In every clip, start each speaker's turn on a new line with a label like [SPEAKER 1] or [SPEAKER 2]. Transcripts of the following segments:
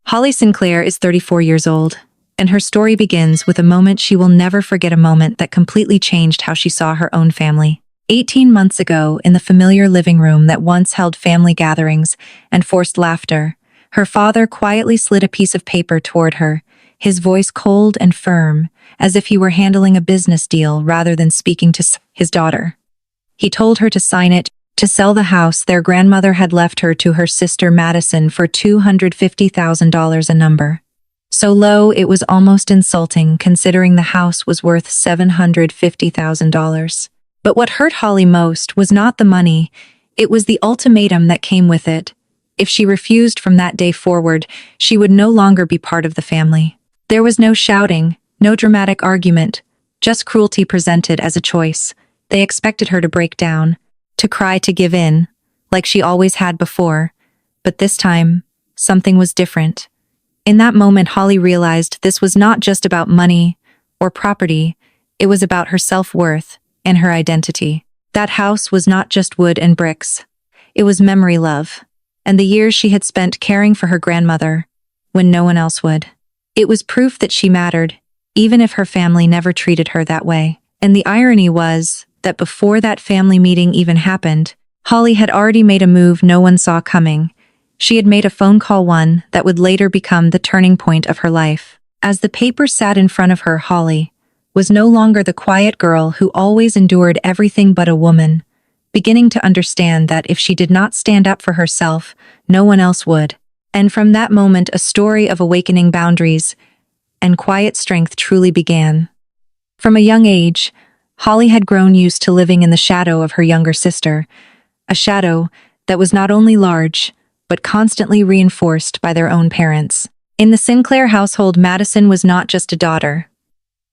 [SPEAKER 1] Holly Sinclair is 34 years old, and her story begins with a moment she will never forget, a moment that completely changed how she saw her own family. 18 months ago, in the familiar living room that once held family gatherings and forced laughter, her father quietly slid a piece of paper toward her, his voice cold and firm, as if he were handling a business deal rather than speaking to his daughter. He told her to sign it, to sell the house their grandmother had left her to her sister Madison for $250,000 a number. So low it was almost insulting, considering the house was worth $750,000. But what hurt Holly most was not the money, it was the ultimatum that came with it. If she refused from that day forward, she would no longer be part of the family. There was no shouting, no dramatic argument, just cruelty presented as a choice. They expected her to break down, to cry, to give in, like she always had before. But this time, something was different. In that moment, Holly realized this was not just about money or property, it was about her self-worth and her identity. That house was not just wood and bricks. It was memory, love, and the years she had spent caring for her grandmother when no one else would. It was proof that she mattered, even if her family never treated her that way. And the irony was that before that family meeting even happened, Holly had already made a move no one saw coming. She had made a phone call, one that would later become the turning point of her life. As the paper sat in front of her, Holly was no longer the quiet girl who always endured everything but a woman, beginning to understand that if she did not stand up for herself, no one else would. And from that moment, a story of awakening boundaries and quiet strength truly began. From a young age, Holly had grown used to living in the shadow of her younger sister, a shadow that was not only large, but constantly reinforced by their own parents. In the Sinclair household, Madison was not just a daughter.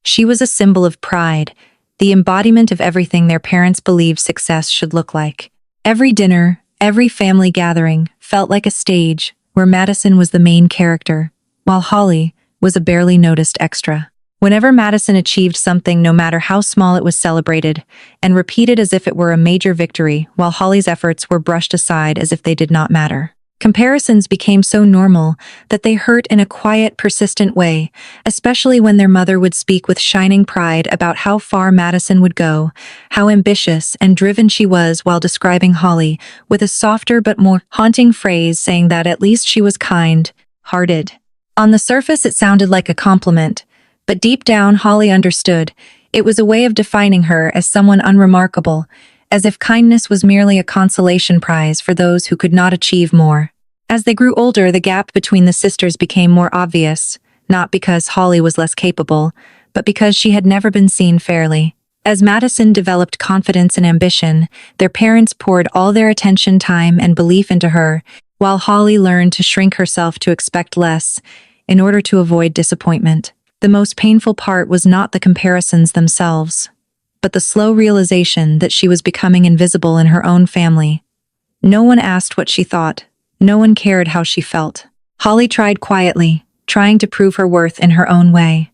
[SPEAKER 1] She was a symbol of pride, the embodiment of everything their parents believed success should look like. Every dinner, every family gathering felt like a stage where Madison was the main character, while Holly was a barely noticed extra. Whenever Madison achieved something, no matter how small, it was celebrated and repeated as if it were a major victory, while Holly's efforts were brushed aside as if they did not matter. Comparisons became so normal that they hurt in a quiet, persistent way, especially when their mother would speak with shining pride about how far Madison would go, how ambitious and driven she was, while describing Holly with a softer but more haunting phrase, saying that at least she was kind-hearted. On the surface, it sounded like a compliment, but deep down, Holly understood it was a way of defining her as someone unremarkable, as if kindness was merely a consolation prize for those who could not achieve more. As they grew older, the gap between the sisters became more obvious, not because Holly was less capable, but because she had never been seen fairly. As Madison developed confidence and ambition, their parents poured all their attention, time, and belief into her, while Holly learned to shrink herself, to expect less, in order to avoid disappointment. The most painful part was not the comparisons themselves, but the slow realization that she was becoming invisible in her own family. No one asked what she thought. No one cared how she felt. Holly tried quietly, trying to prove her worth in her own way.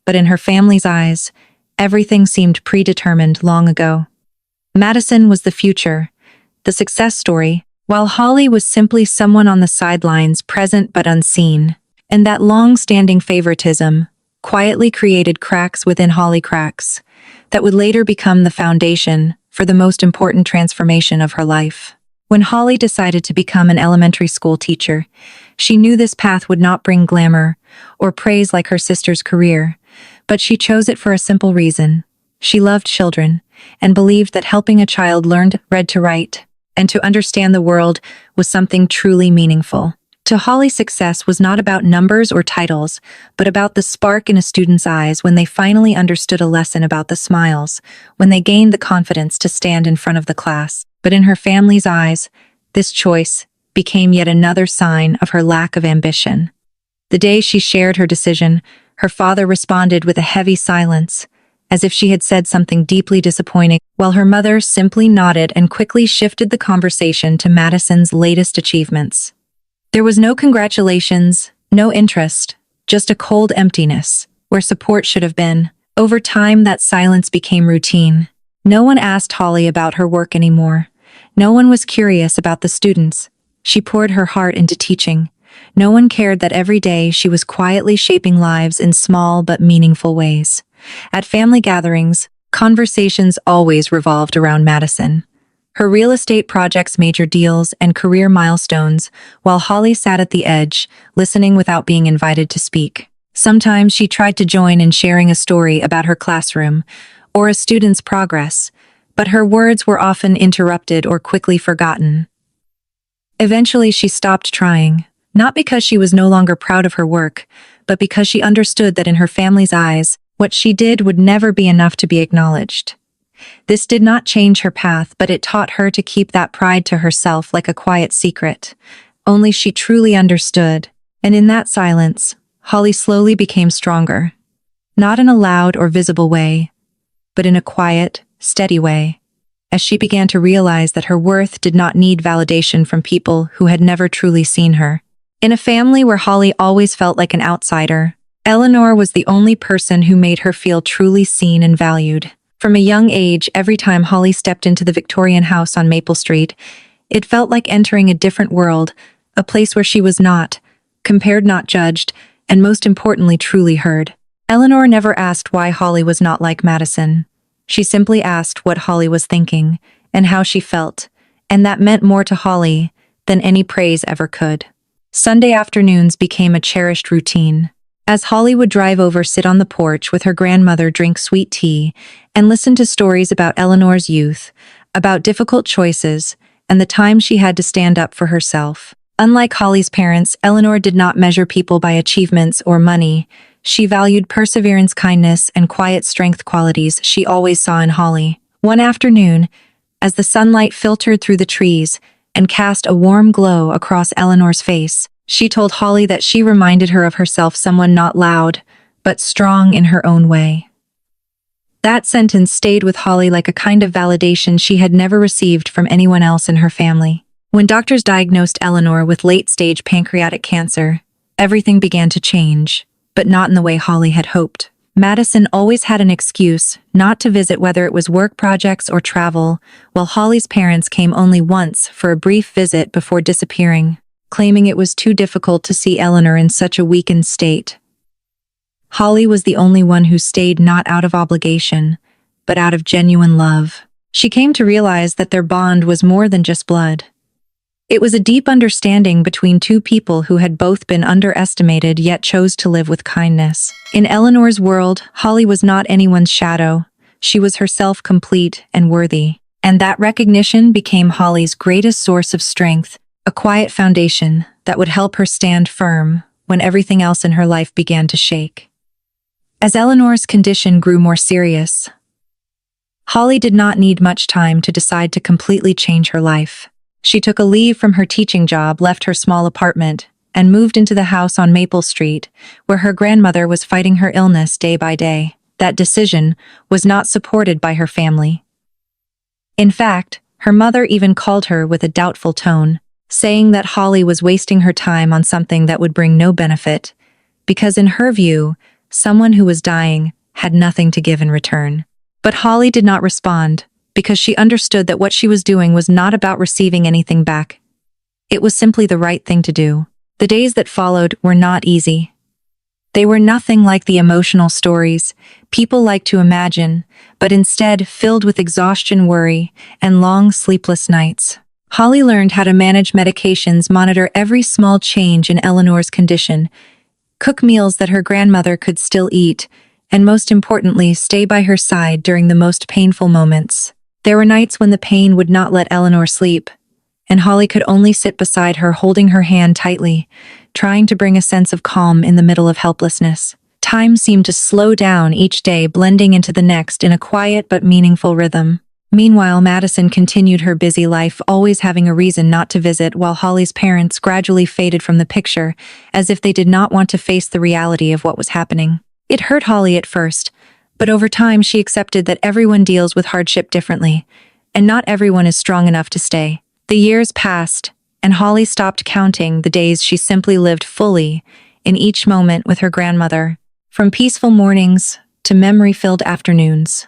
[SPEAKER 1] But in her family's eyes, everything seemed predetermined long ago. Madison was the future, the success story, while Holly was simply someone on the sidelines, present but unseen. And that long-standing favoritism quietly created cracks within Holly, cracks that would later become the foundation for the most important transformation of her life. When Holly decided to become an elementary school teacher, she knew this path would not bring glamour or praise like her sister's career, but she chose it for a simple reason. She loved children and believed that helping a child learn to read, to write, and to understand the world was something truly meaningful. To Holly, success was not about numbers or titles, but about the spark in a student's eyes when they finally understood a lesson, about the smiles, when they gained the confidence to stand in front of the class. But in her family's eyes, this choice became yet another sign of her lack of ambition. The day she shared her decision, her father responded with a heavy silence, as if she had said something deeply disappointing, while her mother simply nodded and quickly shifted the conversation to Madison's latest achievements. There was no congratulations, no interest, just a cold emptiness, where support should have been. Over time, that silence became routine. No one asked Holly about her work anymore. No one was curious about the students. She poured her heart into teaching, No one cared that every day she was quietly shaping lives in small but meaningful ways. At family gatherings, conversations always revolved around Madison. Her real estate projects, major deals, and career milestones, while Holly sat at the edge, listening without being invited to speak. Sometimes she tried to join in sharing a story about her classroom or a student's progress, but her words were often interrupted or quickly forgotten. Eventually, she stopped trying, not because she was no longer proud of her work, but because she understood that in her family's eyes, what she did would never be enough to be acknowledged. This did not change her path, but it taught her to keep that pride to herself like a quiet secret. Only she truly understood, and in that silence, Holly slowly became stronger. Not in a loud or visible way, but in a quiet, steady way, as she began to realize that her worth did not need validation from people who had never truly seen her. In a family where Holly always felt like an outsider, Eleanor was the only person who made her feel truly seen and valued. From a young age, every time Holly stepped into the Victorian house on Maple Street, it felt like entering a different world, a place where she was not compared, not judged, and most importantly, truly heard. Eleanor never asked why Holly was not like Madison. She simply asked what Holly was thinking and how she felt, and that meant more to Holly than any praise ever could. Sunday afternoons became a cherished routine. As Holly would drive over, sit on the porch with her grandmother, drink sweet tea, and listen to stories about Eleanor's youth, about difficult choices, and the time she had to stand up for herself. Unlike Holly's parents, Eleanor did not measure people by achievements or money. She valued perseverance, kindness, and quiet strength, qualities she always saw in Holly. One afternoon, as the sunlight filtered through the trees and cast a warm glow across Eleanor's face, she told Holly that she reminded her of herself, someone not loud, but strong in her own way. That sentence stayed with Holly like a kind of validation she had never received from anyone else in her family. When doctors diagnosed Eleanor with late-stage pancreatic cancer, everything began to change, but not in the way Holly had hoped. Madison always had an excuse not to visit, whether it was work projects or travel, while Holly's parents came only once for a brief visit before disappearing, claiming it was too difficult to see Eleanor in such a weakened state. Holly was the only one who stayed, not out of obligation, but out of genuine love. She came to realize that their bond was more than just blood. It was a deep understanding between two people who had both been underestimated yet chose to live with kindness. In Eleanor's world, Holly was not anyone's shadow. She was herself, complete and worthy. And that recognition became Holly's greatest source of strength, a quiet foundation that would help her stand firm when everything else in her life began to shake. As Eleanor's condition grew more serious, Holly did not need much time to decide to completely change her life. She took a leave from her teaching job, left her small apartment, and moved into the house on Maple Street, where her grandmother was fighting her illness day by day. That decision was not supported by her family. In fact, her mother even called her with a doubtful tone, saying that Holly was wasting her time on something that would bring no benefit, because in her view, someone who was dying had nothing to give in return. But Holly did not respond, because she understood that what she was doing was not about receiving anything back. It was simply the right thing to do. The days that followed were not easy. They were nothing like the emotional stories people like to imagine, but instead filled with exhaustion, worry, and long sleepless nights. Holly learned how to manage medications, monitor every small change in Eleanor's condition, cook meals that her grandmother could still eat, and most importantly, stay by her side during the most painful moments. There were nights when the pain would not let Eleanor sleep, and Holly could only sit beside her, holding her hand tightly, trying to bring a sense of calm in the middle of helplessness. Time seemed to slow down each day, blending into the next in a quiet but meaningful rhythm. Meanwhile, Madison continued her busy life, always having a reason not to visit, while Holly's parents gradually faded from the picture, as if they did not want to face the reality of what was happening. It hurt Holly at first, but over time she accepted that everyone deals with hardship differently, and not everyone is strong enough to stay. The years passed, and Holly stopped counting the days. She simply lived fully in each moment with her grandmother, from peaceful mornings to memory-filled afternoons.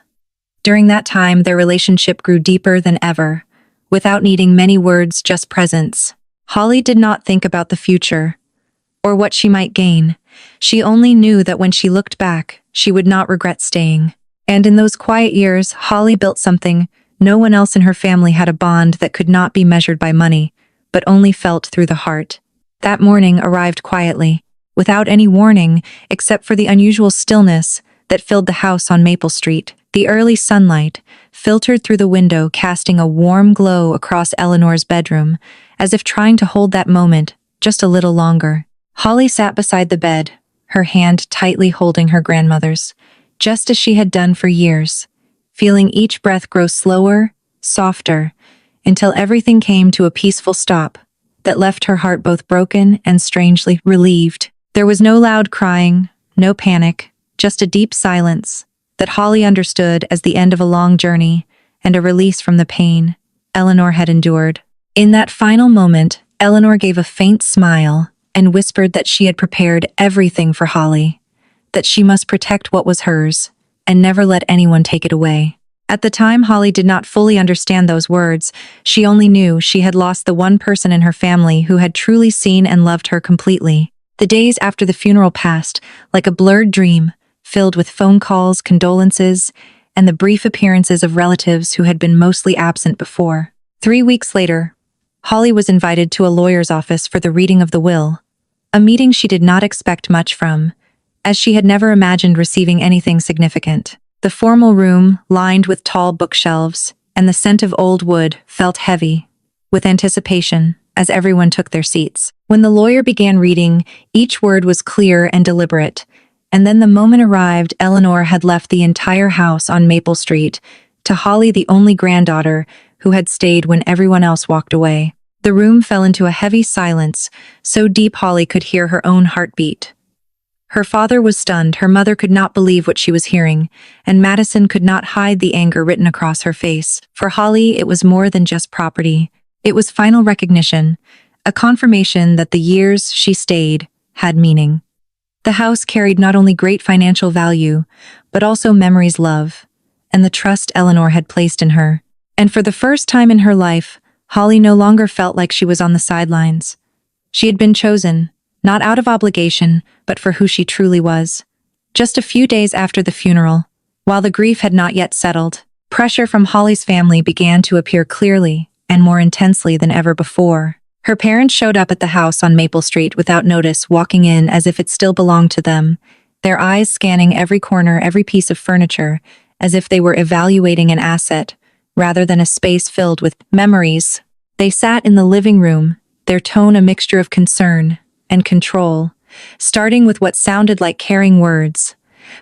[SPEAKER 1] During that time, their relationship grew deeper than ever, without needing many words, just presence. Holly did not think about the future, or what she might gain. She only knew that when she looked back, she would not regret staying. And in those quiet years, Holly built something. No one else in her family had a bond that could not be measured by money, but only felt through the heart. That morning arrived quietly, without any warning, except for the unusual stillness that filled the house on Maple Street. The early sunlight filtered through the window, casting a warm glow across Eleanor's bedroom, as if trying to hold that moment just a little longer. Holly sat beside the bed, her hand tightly holding her grandmother's, just as she had done for years, feeling each breath grow slower, softer, until everything came to a peaceful stop that left her heart both broken and strangely relieved. There was no loud crying, no panic, just a deep silence that Holly understood as the end of a long journey and a release from the pain Eleanor had endured. In that final moment, Eleanor gave a faint smile and whispered that she had prepared everything for Holly, that she must protect what was hers and never let anyone take it away. At the time, Holly did not fully understand those words. She only knew she had lost the one person in her family who had truly seen and loved her completely. The days after the funeral passed like a blurred dream, filled with phone calls, condolences, and the brief appearances of relatives who had been mostly absent before. 3 weeks later, Holly was invited to a lawyer's office for the reading of the will, a meeting she did not expect much from, as she had never imagined receiving anything significant. The formal room, lined with tall bookshelves, and the scent of old wood, felt heavy with anticipation as everyone took their seats. When the lawyer began reading, each word was clear and deliberate, and then the moment arrived. Eleanor had left the entire house on Maple Street, to Holly, the only granddaughter, who had stayed when everyone else walked away. The room fell into a heavy silence, so deep Holly could hear her own heartbeat. Her father was stunned, her mother could not believe what she was hearing, and Madison could not hide the anger written across her face. For Holly, it was more than just property. It was final recognition, a confirmation that the years she stayed had meaning. The house carried not only great financial value, but also memories, love, and the trust Eleanor had placed in her. And for the first time in her life, Holly no longer felt like she was on the sidelines. She had been chosen, not out of obligation, but for who she truly was. Just a few days after the funeral, while the grief had not yet settled, pressure from Holly's family began to appear clearly and more intensely than ever before. Her parents showed up at the house on Maple Street without notice, walking in as if it still belonged to them, their eyes scanning every corner, every piece of furniture, as if they were evaluating an asset rather than a space filled with memories. They sat in the living room, their tone a mixture of concern and control, starting with what sounded like caring words,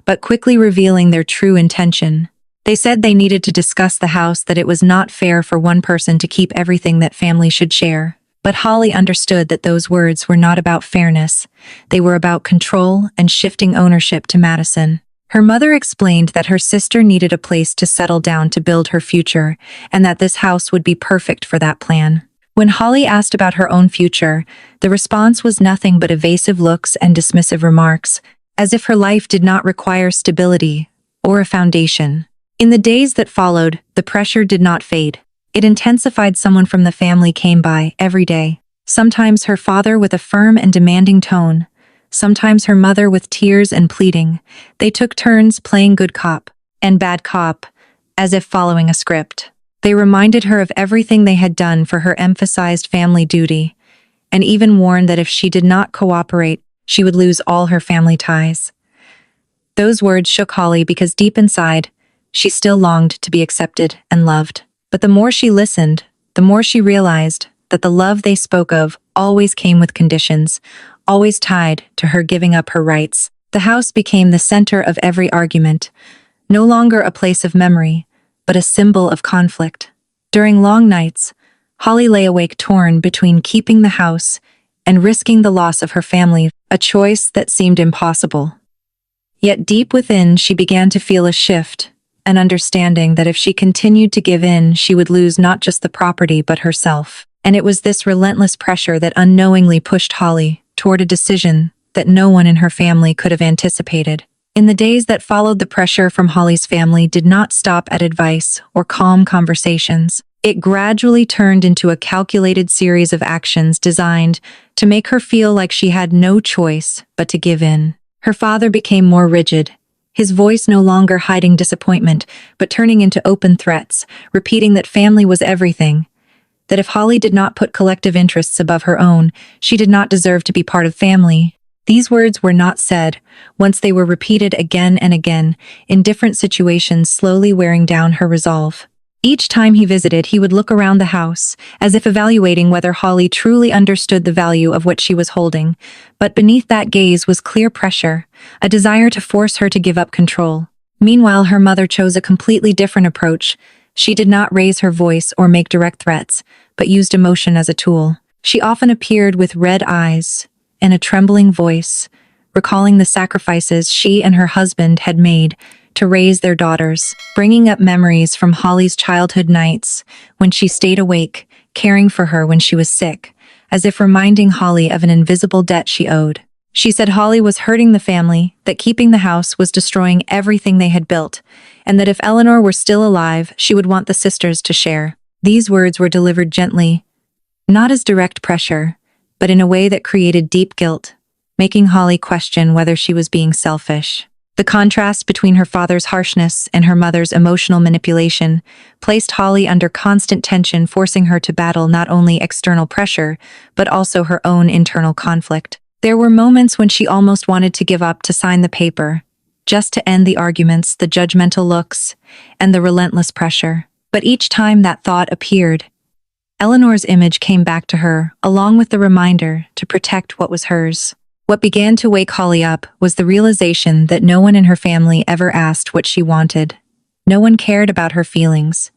[SPEAKER 1] but quickly revealing their true intention. They said they needed to discuss the house, that it was not fair for one person to keep everything that family should share. But Holly understood that those words were not about fairness. They were about control and shifting ownership to Madison. Her mother explained that her sister needed a place to settle down to build her future, and that this house would be perfect for that plan. When Holly asked about her own future, the response was nothing but evasive looks and dismissive remarks, as if her life did not require stability or a foundation. In the days that followed, the pressure did not fade. It intensified. Someone from the family came by every day. Sometimes her father with a firm and demanding tone, sometimes her mother with tears and pleading. They took turns playing good cop and bad cop, as if following a script. They reminded her of everything they had done for her, emphasized family duty, and even warned that if she did not cooperate, she would lose all her family ties. Those words shook Holly because deep inside, she still longed to be accepted and loved. But the more she listened, the more she realized that the love they spoke of always came with conditions, always tied to her giving up her rights. The house became the center of every argument, no longer a place of memory, but a symbol of conflict. During long nights, Holly lay awake, torn between keeping the house and risking the loss of her family, a choice that seemed impossible. Yet deep within, she began to feel a shift, an understanding that if she continued to give in, she would lose not just the property but herself. And it was this relentless pressure that unknowingly pushed Holly toward a decision that no one in her family could have anticipated. In the days that followed, the pressure from Holly's family did not stop at advice or calm conversations. It gradually turned into a calculated series of actions designed to make her feel like she had no choice but to give in. Her father became more rigid, his voice no longer hiding disappointment, but turning into open threats, repeating that family was everything, that if Holly did not put collective interests above her own, she did not deserve to be part of family. These words were not said, once they were repeated again and again, in different situations, slowly wearing down her resolve. Each time he visited, he would look around the house, as if evaluating whether Holly truly understood the value of what she was holding. But beneath that gaze was clear pressure, a desire to force her to give up control. Meanwhile, her mother chose a completely different approach. She did not raise her voice or make direct threats, but used emotion as a tool. She often appeared with red eyes and a trembling voice, recalling the sacrifices she and her husband had made to raise their daughters, bringing up memories from Holly's childhood nights when she stayed awake, caring for her when she was sick, as if reminding Holly of an invisible debt she owed. She said Holly was hurting the family, that keeping the house was destroying everything they had built, and that if Eleanor were still alive, she would want the sisters to share. These words were delivered gently, not as direct pressure, but in a way that created deep guilt, making Holly question whether she was being selfish. The contrast between her father's harshness and her mother's emotional manipulation placed Holly under constant tension, forcing her to battle not only external pressure, but also her own internal conflict. There were moments when she almost wanted to give up, to sign the paper, just to end the arguments, the judgmental looks, and the relentless pressure. But each time that thought appeared, Eleanor's image came back to her, along with the reminder to protect what was hers. What began to wake Holly up was the realization that no one in her family ever asked what she wanted. No one cared about her feelings.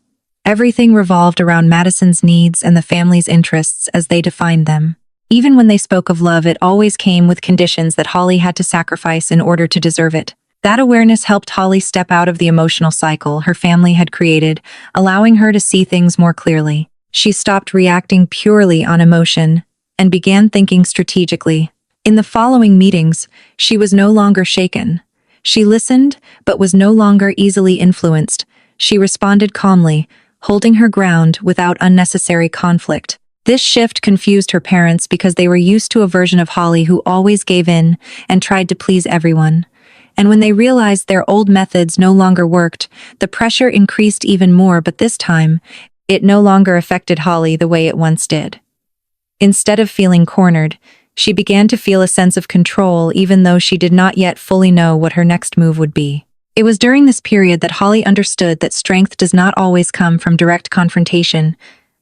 [SPEAKER 1] Everything revolved around Madison's needs and the family's interests as they defined them. Even when they spoke of love, it always came with conditions that Holly had to sacrifice in order to deserve it. That awareness helped Holly step out of the emotional cycle her family had created, allowing her to see things more clearly. She stopped reacting purely on emotion and began thinking strategically. In the following meetings, she was no longer shaken. She listened, but was no longer easily influenced. She responded calmly, holding her ground without unnecessary conflict. This shift confused her parents because they were used to a version of Holly who always gave in and tried to please everyone. And when they realized their old methods no longer worked, the pressure increased even more, but this time, it no longer affected Holly the way it once did. Instead of feeling cornered, she began to feel a sense of control, even though she did not yet fully know what her next move would be. It was during this period that Holly understood that strength does not always come from direct confrontation,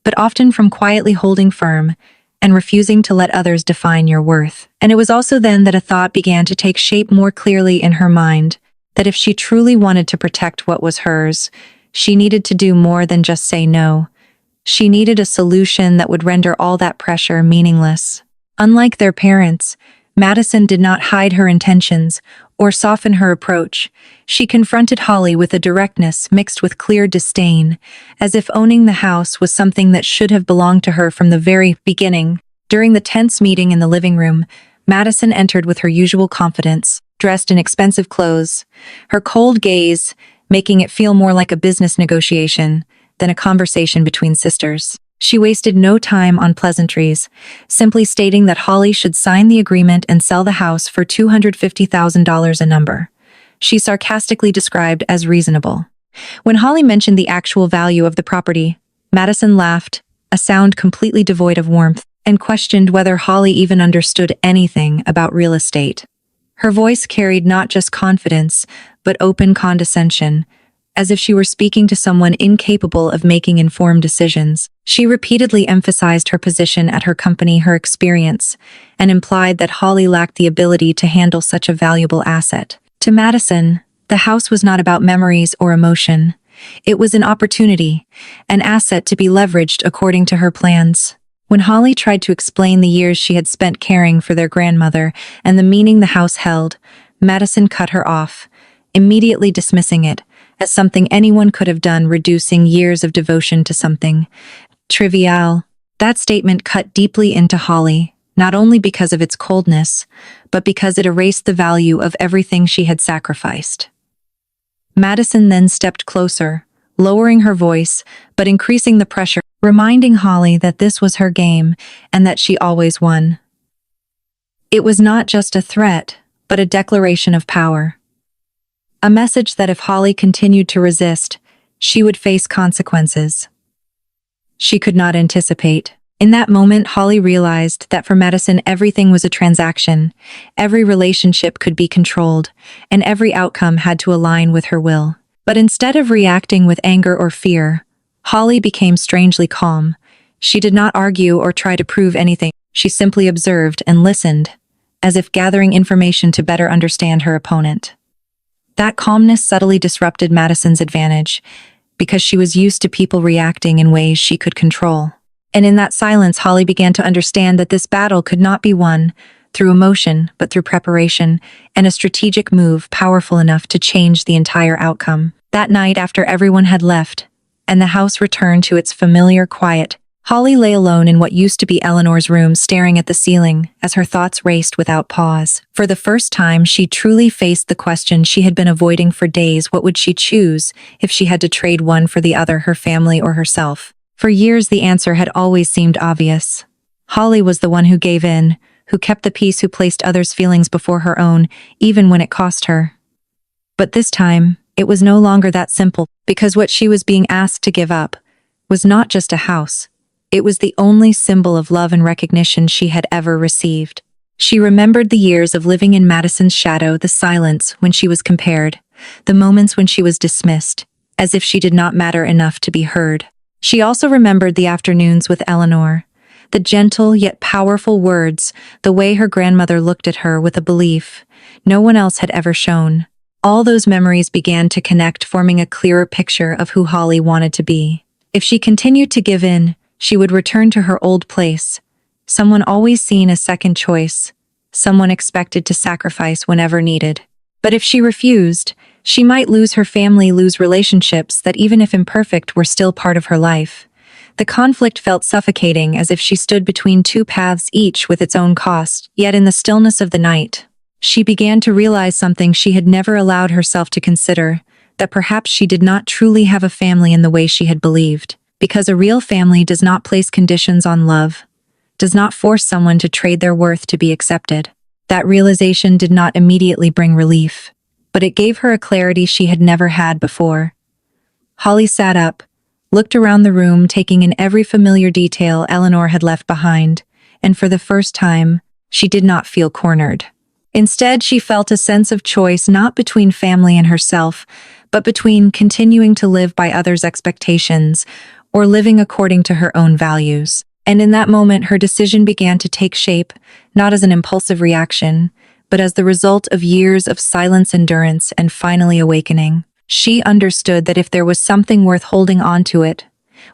[SPEAKER 1] but often from quietly holding firm and refusing to let others define your worth. And it was also then that a thought began to take shape more clearly in her mind, that if she truly wanted to protect what was hers, she needed to do more than just say no. She needed a solution that would render all that pressure meaningless. Unlike their parents, Madison did not hide her intentions or soften her approach. She confronted Holly with a directness mixed with clear disdain, as if owning the house was something that should have belonged to her from the very beginning. During the tense meeting in the living room, Madison entered with her usual confidence, dressed in expensive clothes, her cold gaze making it feel more like a business negotiation than a conversation between sisters. She wasted no time on pleasantries, simply stating that Holly should sign the agreement and sell the house for $250,000, a number she sarcastically described as reasonable. When Holly mentioned the actual value of the property, Madison laughed, a sound completely devoid of warmth, and questioned whether Holly even understood anything about real estate. Her voice carried not just confidence, but open condescension, as if she were speaking to someone incapable of making informed decisions. She repeatedly emphasized her position at her company, her experience, and implied that Holly lacked the ability to handle such a valuable asset. To Madison, the house was not about memories or emotion. It was an opportunity, an asset to be leveraged according to her plans. When Holly tried to explain the years she had spent caring for their grandmother and the meaning the house held, Madison cut her off, immediately dismissing it as something anyone could have done, reducing years of devotion to something trivial. That statement cut deeply into Holly, not only because of its coldness, but because it erased the value of everything she had sacrificed. Madison then stepped closer, lowering her voice, but increasing the pressure, reminding Holly that this was her game and that she always won. It was not just a threat, but a declaration of power. A message that if Holly continued to resist, she would face consequences she could not anticipate. In that moment, Holly realized that for Madison, everything was a transaction, every relationship could be controlled, and every outcome had to align with her will. But instead of reacting with anger or fear, Holly became strangely calm. She did not argue or try to prove anything. She simply observed and listened, as if gathering information to better understand her opponent. That calmness subtly disrupted Madison's advantage, because she was used to people reacting in ways she could control. And in that silence, Holly began to understand that this battle could not be won through emotion, but through preparation and a strategic move powerful enough to change the entire outcome. That night, after everyone had left, and the house returned to its familiar quiet, Holly lay alone in what used to be Eleanor's room, staring at the ceiling as her thoughts raced without pause. For the first time, she truly faced the question she had been avoiding for days. What would she choose if she had to trade one for the other, her family or herself? For years, the answer had always seemed obvious. Holly was the one who gave in, who kept the peace, who placed others' feelings before her own, even when it cost her. But this time, it was no longer that simple, because what she was being asked to give up was not just a house. It was the only symbol of love and recognition she had ever received. She remembered the years of living in Madison's shadow, the silence when she was compared, the moments when she was dismissed, as if she did not matter enough to be heard. She also remembered the afternoons with Eleanor, the gentle yet powerful words, the way her grandmother looked at her with a belief no one else had ever shown. All those memories began to connect, forming a clearer picture of who Holly wanted to be. If she continued to give in, she would return to her old place, someone always seen as second choice, someone expected to sacrifice whenever needed. But if she refused, she might lose her family, lose relationships that, even if imperfect, were still part of her life. The conflict felt suffocating, as if she stood between two paths, each with its own cost. Yet in the stillness of the night, she began to realize something she had never allowed herself to consider, that perhaps she did not truly have a family in the way she had believed. Because a real family does not place conditions on love, does not force someone to trade their worth to be accepted. That realization did not immediately bring relief, but it gave her a clarity she had never had before. Holly sat up, looked around the room, taking in every familiar detail Eleanor had left behind, and for the first time, she did not feel cornered. Instead, she felt a sense of choice, not between family and herself, but between continuing to live by others' expectations or living according to her own values. And in that moment, her decision began to take shape, not as an impulsive reaction, but as the result of years of silence, endurance, and finally awakening. She understood that if there was something worth holding on to, it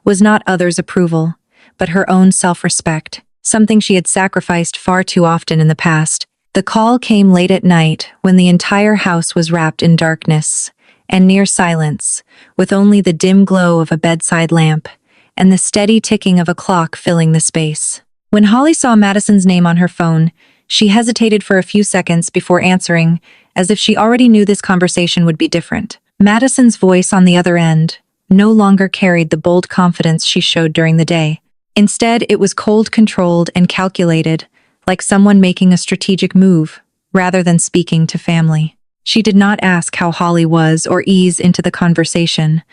[SPEAKER 1] was not others' approval, but her own self-respect, something she had sacrificed far too often in the past. The call came late at night, when the entire house was wrapped in darkness and near silence, with only the dim glow of a bedside lamp and the steady ticking of a clock filling the space. When Holly saw Madison's name on her phone, she hesitated for a few seconds before answering, as if she already knew this conversation would be different. Madison's voice on the other end no longer carried the bold confidence she showed during the day. Instead, it was cold, controlled, and calculated, like someone making a strategic move, rather than speaking to family. She did not ask how Holly was or ease into the conversation.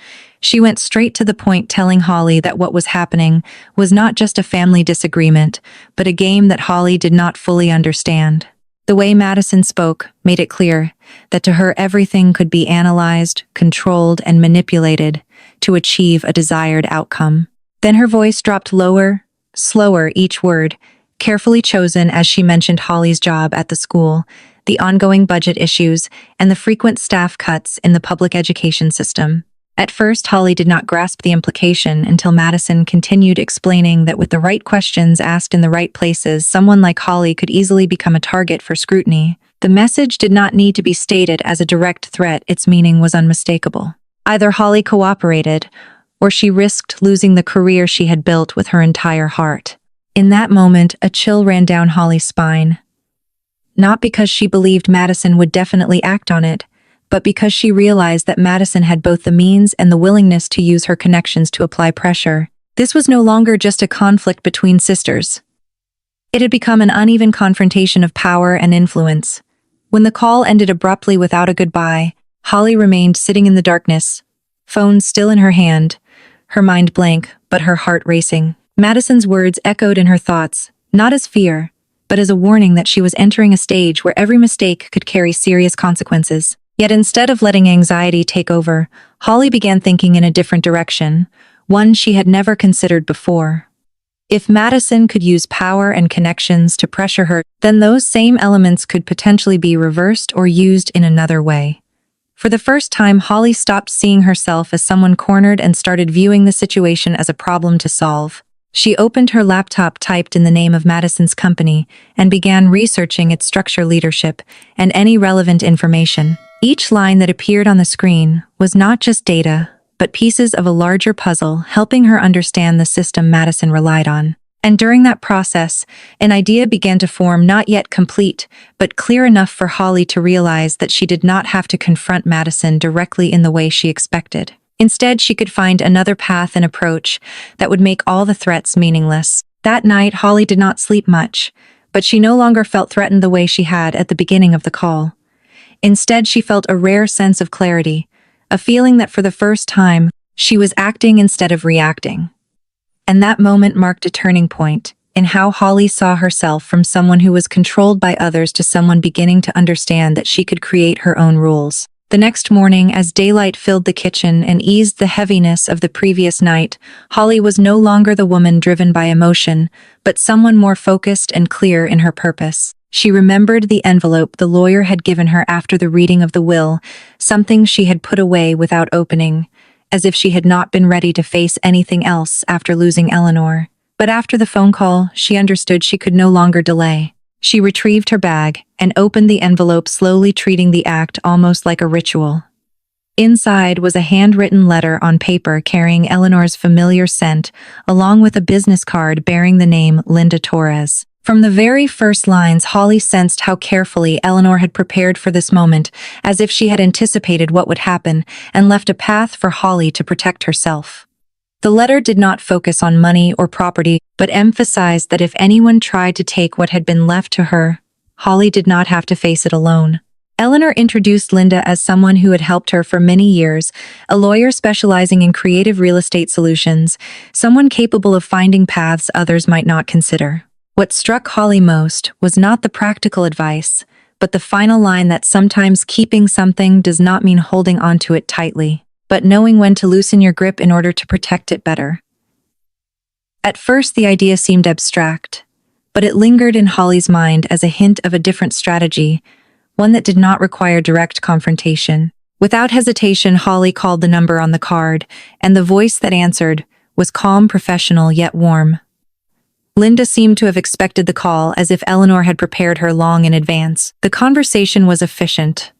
[SPEAKER 1] She went straight to the point, telling Holly that what was happening was not just a family disagreement, but a game that Holly did not fully understand. The way Madison spoke made it clear that to her everything could be analyzed, controlled, and manipulated to achieve a desired outcome. Then her voice dropped lower, slower, each word carefully chosen as she mentioned Holly's job at the school, the ongoing budget issues, and the frequent staff cuts in the public education system. At first, Holly did not grasp the implication until Madison continued explaining that with the right questions asked in the right places, someone like Holly could easily become a target for scrutiny. The message did not need to be stated as a direct threat, its meaning was unmistakable. Either Holly cooperated, or she risked losing the career she had built with her entire heart. In that moment, a chill ran down Holly's spine. Not because she believed Madison would definitely act on it, but because she realized that Madison had both the means and the willingness to use her connections to apply pressure. This was no longer just a conflict between sisters. It had become an uneven confrontation of power and influence. When the call ended abruptly without a goodbye, Holly remained sitting in the darkness, phone still in her hand, her mind blank, but her heart racing. Madison's words echoed in her thoughts, not as fear, but as a warning that she was entering a stage where every mistake could carry serious consequences. Yet instead of letting anxiety take over, Holly began thinking in a different direction, one she had never considered before. If Madison could use power and connections to pressure her, then those same elements could potentially be reversed or used in another way. For the first time, Holly stopped seeing herself as someone cornered and started viewing the situation as a problem to solve. She opened her laptop, typed in the name of Madison's company, and began researching its structure, leadership, and any relevant information. Each line that appeared on the screen was not just data, but pieces of a larger puzzle, helping her understand the system Madison relied on. And during that process, an idea began to form, not yet complete, but clear enough for Holly to realize that she did not have to confront Madison directly in the way she expected. Instead, she could find another path and approach that would make all the threats meaningless. That night, Holly did not sleep much, but she no longer felt threatened the way she had at the beginning of the call. Instead, she felt a rare sense of clarity, a feeling that for the first time, she was acting instead of reacting. And that moment marked a turning point in how Holly saw herself, from someone who was controlled by others to someone beginning to understand that she could create her own rules. The next morning, as daylight filled the kitchen and eased the heaviness of the previous night, Holly was no longer the woman driven by emotion, but someone more focused and clear in her purpose. She remembered the envelope the lawyer had given her after the reading of the will, something she had put away without opening, as if she had not been ready to face anything else after losing Eleanor. But after the phone call, she understood she could no longer delay. She retrieved her bag and opened the envelope, slowly, treating the act almost like a ritual. Inside was a handwritten letter on paper carrying Eleanor's familiar scent, along with a business card bearing the name Linda Torres. From the very first lines, Holly sensed how carefully Eleanor had prepared for this moment, as if she had anticipated what would happen and left a path for Holly to protect herself. The letter did not focus on money or property, but emphasized that if anyone tried to take what had been left to her, Holly did not have to face it alone. Eleanor introduced Linda as someone who had helped her for many years, a lawyer specializing in creative real estate solutions, someone capable of finding paths others might not consider. What struck Holly most was not the practical advice, but the final line that sometimes keeping something does not mean holding onto it tightly, but knowing when to loosen your grip in order to protect it better. At first, the idea seemed abstract, but it lingered in Holly's mind as a hint of a different strategy, one that did not require direct confrontation. Without hesitation, Holly called the number on the card, and the voice that answered was calm, professional, yet warm. Linda seemed to have expected the call, as if Eleanor had prepared her long in advance. The conversation was efficient.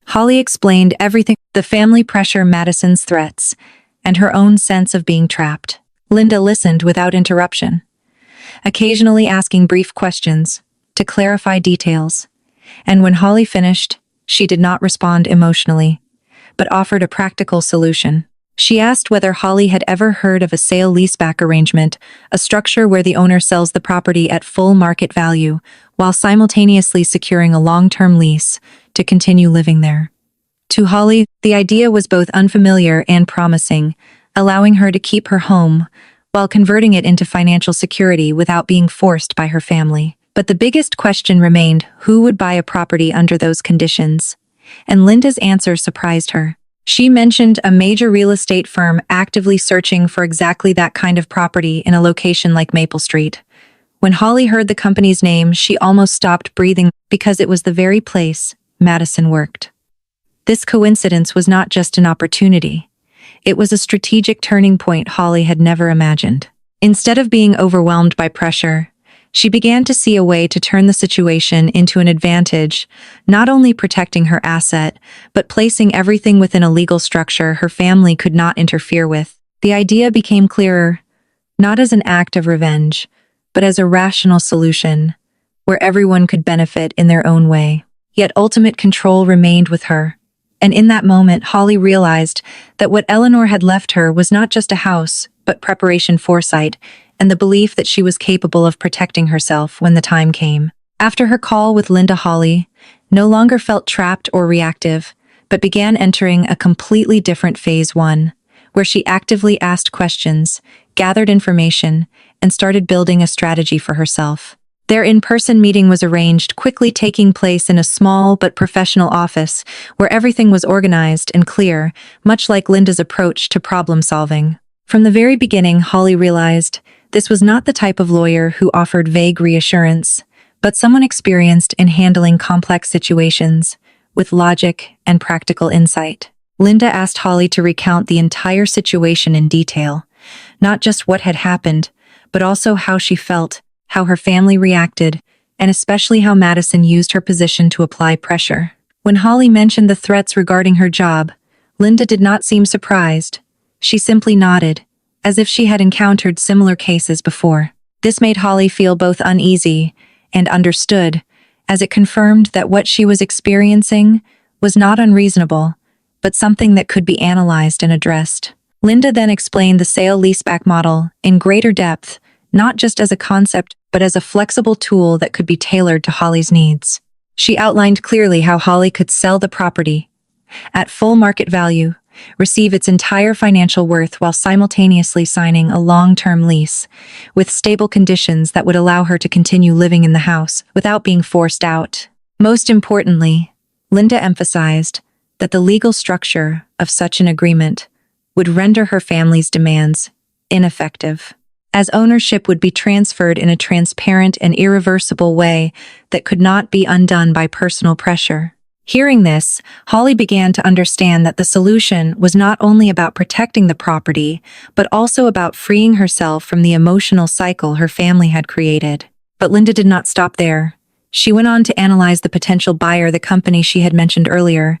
[SPEAKER 1] Holly explained everything: the family pressure, Madison's threats, and her own sense of being trapped. Linda listened without interruption, occasionally asking brief questions to clarify details. And when Holly finished, she did not respond emotionally, but offered a practical solution. She asked whether Holly had ever heard of a sale-leaseback arrangement, a structure where the owner sells the property at full market value, while simultaneously securing a long-term lease to continue living there. To Holly, the idea was both unfamiliar and promising, allowing her to keep her home while converting it into financial security without being forced by her family. But the biggest question remained: who would buy a property under those conditions? And Linda's answer surprised her. She mentioned a major real estate firm actively searching for exactly that kind of property in a location like Maple Street. When Holly heard the company's name, she almost stopped breathing, because it was the very place Madison worked. This coincidence was not just an opportunity. It was a strategic turning point Holly had never imagined. Instead of being overwhelmed by pressure, she began to see a way to turn the situation into an advantage, not only protecting her asset, but placing everything within a legal structure her family could not interfere with. The idea became clearer, not as an act of revenge, but as a rational solution, where everyone could benefit in their own way. Yet ultimate control remained with her. And in that moment, Holly realized that what Eleanor had left her was not just a house, but preparation, foresight, and the belief that she was capable of protecting herself when the time came. After her call with Linda, Holly no longer felt trapped or reactive, but began entering a completely different phase one, where she actively asked questions, gathered information, and started building a strategy for herself. Their in-person meeting was arranged, quickly taking place in a small but professional office where everything was organized and clear, much like Linda's approach to problem-solving. From the very beginning, Holly realized this was not the type of lawyer who offered vague reassurance, but someone experienced in handling complex situations with logic and practical insight. Linda asked Holly to recount the entire situation in detail, not just what had happened, but also how she felt, how her family reacted, and especially how Madison used her position to apply pressure. When Holly mentioned the threats regarding her job, Linda did not seem surprised. She simply nodded, as if she had encountered similar cases before. This made Holly feel both uneasy and understood, as it confirmed that what she was experiencing was not unreasonable, but something that could be analyzed and addressed. Linda then explained the sale-leaseback model in greater depth, not just as a concept, but as a flexible tool that could be tailored to Holly's needs. She outlined clearly how Holly could sell the property at full market value, receive its entire financial worth while simultaneously signing a long-term lease with stable conditions that would allow her to continue living in the house without being forced out. Most importantly, Linda emphasized that the legal structure of such an agreement would render her family's demands ineffective, as ownership would be transferred in a transparent and irreversible way that could not be undone by personal pressure. Hearing this, Holly began to understand that the solution was not only about protecting the property, but also about freeing herself from the emotional cycle her family had created. But Linda did not stop there. She went on to analyze the potential buyer, the company she had mentioned earlier,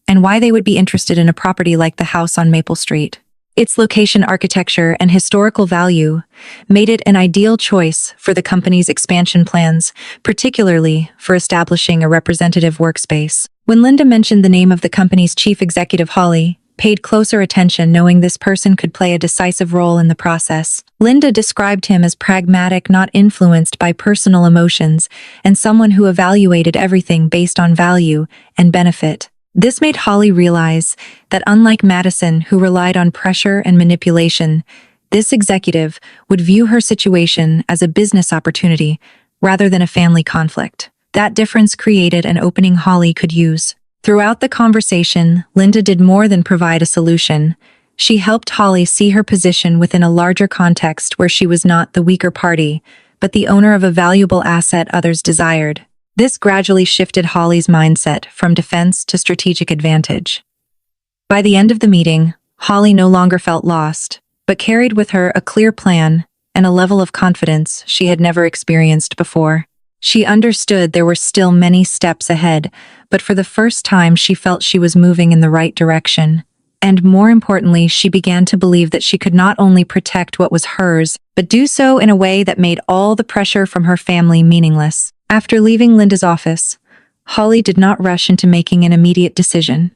[SPEAKER 1] and why they would be interested in a property like the house on Maple Street. Its location, architecture, and historical value made it an ideal choice for the company's expansion plans, particularly for establishing a representative workspace. When Linda mentioned the name of the company's chief executive, Holly paid closer attention, knowing this person could play a decisive role in the process. Linda described him as pragmatic, not influenced by personal emotions, and someone who evaluated everything based on value and benefit. This made Holly realize that unlike Madison, who relied on pressure and manipulation, this executive would view her situation as a business opportunity rather than a family conflict. That difference created an opening Holly could use. Throughout the conversation, Linda did more than provide a solution. She helped Holly see her position within a larger context where she was not the weaker party, but the owner of a valuable asset others desired. This gradually shifted Holly's mindset from defense to strategic advantage. By the end of the meeting, Holly no longer felt lost, but carried with her a clear plan and a level of confidence she had never experienced before. She understood there were still many steps ahead, but for the first time she felt she was moving in the right direction. And more importantly, she began to believe that she could not only protect what was hers, but do so in a way that made all the pressure from her family meaningless. After leaving Linda's office, Holly did not rush into making an immediate decision.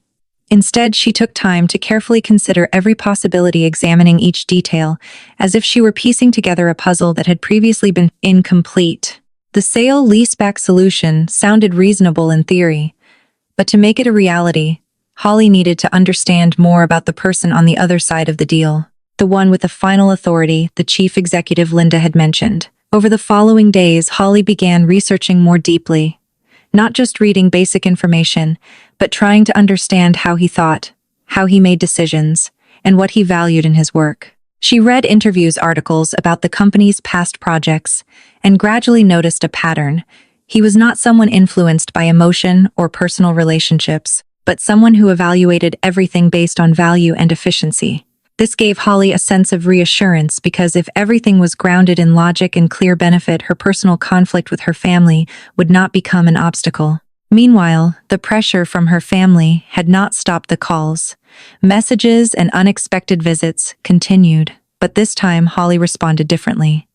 [SPEAKER 1] Instead, she took time to carefully consider every possibility, examining each detail, as if she were piecing together a puzzle that had previously been incomplete. The sale-leaseback solution sounded reasonable in theory, but to make it a reality, Holly needed to understand more about the person on the other side of the deal, the one with the final authority the chief executive Linda had mentioned. Over the following days, Holly began researching more deeply, not just reading basic information, but trying to understand how he thought, how he made decisions, and what he valued in his work. She read interviews, articles about the company's past projects, and gradually noticed a pattern. He was not someone influenced by emotion or personal relationships, but someone who evaluated everything based on value and efficiency. This gave Holly a sense of reassurance because if everything was grounded in logic and clear benefit, her personal conflict with her family would not become an obstacle. Meanwhile, the pressure from her family had not stopped. The calls, messages, and unexpected visits continued, but this time Holly responded differently.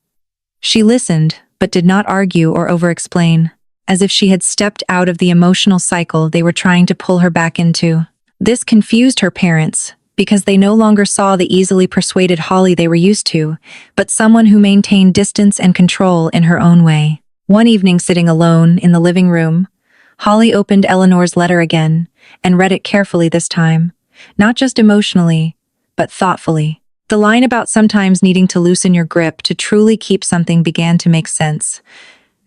[SPEAKER 1] She listened, but did not argue or over-explain, as if she had stepped out of the emotional cycle they were trying to pull her back into. This confused her parents, because they no longer saw the easily persuaded Holly they were used to, but someone who maintained distance and control in her own way. One evening, sitting alone in the living room, Holly opened Eleanor's letter again and read it carefully this time, not just emotionally, but thoughtfully. The line about sometimes needing to loosen your grip to truly keep something began to make sense.